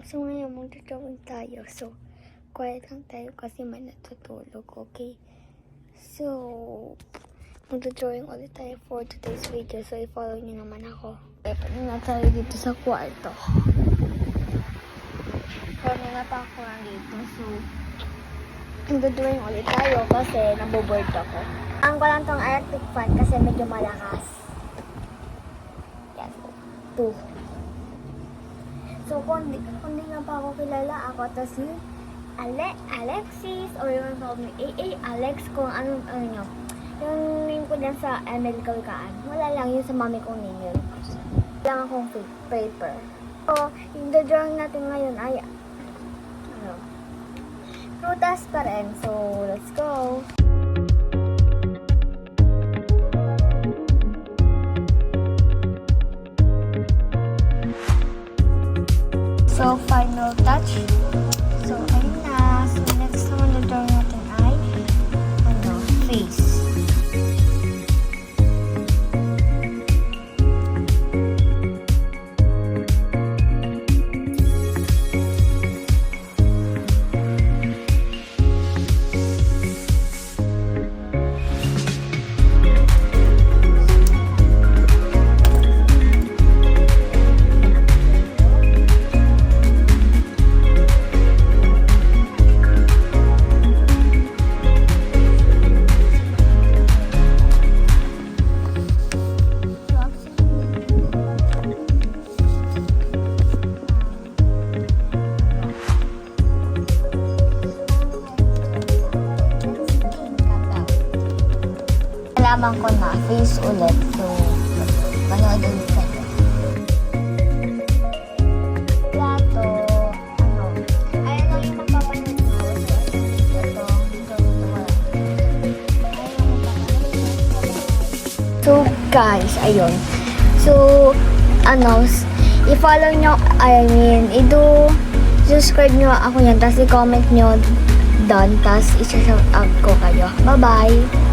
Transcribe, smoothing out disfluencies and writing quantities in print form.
So, ngayon, magdodrawing tayo. So, quiet lang tayo kasi may natutulog, okay? So, magdodrawing ulit tayo for today's video. So, i-follow nyo naman ako. Okay, na tayo dito sa kwarto. Kanina pa ako nandito. So, magdodrawing ulit tayo kasi naboboard ako. Ang ko lang tong electric fan kasi medyo malakas. Yan. 2. So, kung di nga pa ako kilala, ako to si Alexis, or you can call me AA Alex, kung ano nyo. Yung name ko dyan sa ML Kalkaan. Wala lang yun sa mami kong name yun. Lang akong paper. So, yung drawing natin ngayon ay prutas pa rin. So, let's go! So, final touch. So, ayun na. So, next naman na drawing natin ay face. Nalaman ko na face ulit. So, manood ulit kayo. Plato, ayun lang yung magpapanood na. So, guys, ayun. So, i-follow nyo, subscribe nyo ako yan, tapos i-comment nyo doon, tapos i-shout out ko kayo. Bye-bye!